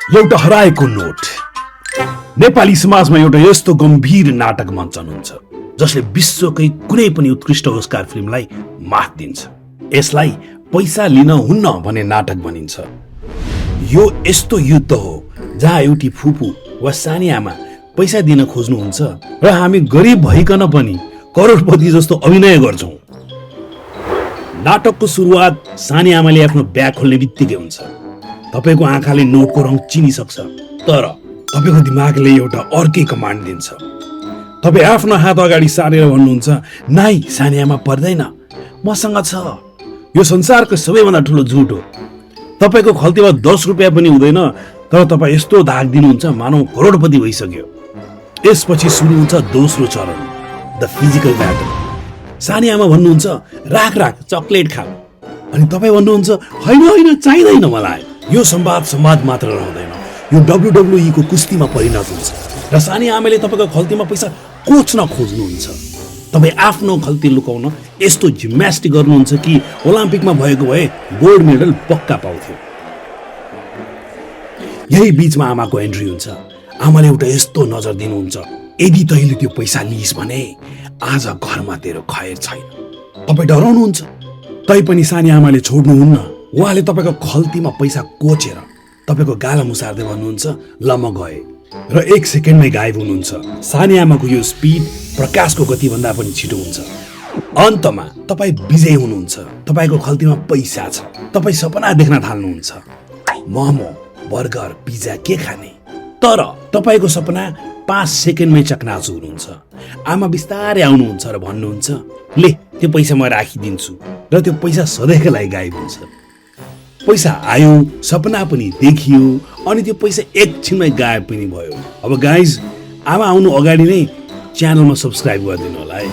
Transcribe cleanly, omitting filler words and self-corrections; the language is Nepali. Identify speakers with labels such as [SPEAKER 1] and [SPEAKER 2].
[SPEAKER 1] एउटा हराएको नोट। नेपाली समाजमा एउटा यस्तो गम्भीर नाटक मञ्चन हुन्छ जसले विश्वकै कुनै पनि उत्कृष्ट ओस्कार फिल्मलाई मात दिन्छ। यसलाई पैसा लिन हुन्न भन्ने नाटक भनिन्छ। यो यस्तो युद्ध हो जहाँ एउटी फुपू वा सानी आमा पैसा दिन खोज्नुहुन्छ र हामी गरिब भइकन पनि करोडपति जस्तो अभिनय गर्छौं। नाटकको सुरुवात सानी आमाले आफ्नो ब्याग खोल्ने बित्तिकै हुन्छ। तपाईको आँखाले नोटको रङ चिनिसक्छ, तर तपाईको दिमागले एउटा अर्कै कमान्ड दिन्छ। तपाई आफ्नो हात अगाडि सारेर भन्नुहुन्छ, नाइ सानी आमा पर्दैन, मसँग छ। यो संसारको सबैभन्दा ठुलो झुट हो। तपाईको खल्तीमा 10 रुपियाँ पनि हुँदैन, तर तपाई यस्तो धाक दिनुहुन्छ मानौ करोडपति भइसक्यो। यसपछि सुरु हुन्छ दोस्रो चरण, द फिजिकल ब्याटल। सानी आमा भन्नुहुन्छ, राख राख चकलेट खा, अनि तपाई भन्नुहुन्छ, हैन हैन चाहिँदैन मलाई। यो संवाद मात्र रहँदैन, यो WWE को कुस्तीमा परिणत हुन्छ र सानी आमाले तपाईको खल्तीमा पैसा कोच्न खोज्नुहुन्छ। तपाई आफ्नो खल्ती लुकाउन यस्तो जिम्नास्टिक गर्नुहुन्छ कि ओलम्पिकमा भएको भए गोल्ड मेडल पक्का पाउँथ्यो। यही बीचमा आमाको एन्ट्री हुन्छ। आमाले एउटा यस्तो नजर दिनुहुन्छ, यदि तैँले त्यो पैसा लिइस् भने आज घरमा तेरो खैर छैन। तपाई डराउनुहुन्छ, तैपनि सानी आमाले छोड्नुहुन्न। उहाँले तपाईको खल्तीमा पैसा कोचेर तपाईको गाला मुसार्दै भन्नुहुन्छ, ल म गए, र 1 सेकेन्डमै गायब हुनुहुन्छ। सानी आमाको यो स्पिड प्रकाशको गति भन्दा पनि छिटो हुन्छ। अन्तमा तपाई विजयी हुनुहुन्छ। तपाईको खल्तीमा पैसा छ। तपाई सपना देख्न थाल्नुहुन्छ, मोमो, बर्गर, पिज्जा के खाने। तर तपाईको सपना 5 सेकेन्डमै चकनाचुर हुन्छ। आमा बिस्तारै आउनुहुन्छ र भन्नुहुन्छ, ले त्यो पैसा म राखिदिन्छु, र त्यो पैसा सधैँका लागि गायब हुन्छ। पैसा आयो, सपना पनि देखियो, अनि त्यो पैसा एकछिनमै गायब पनि भयो। अब गाइज, आमा आउनु अगाडि नै च्यानलमा सब्स्क्राइब गरिदिनु होला है।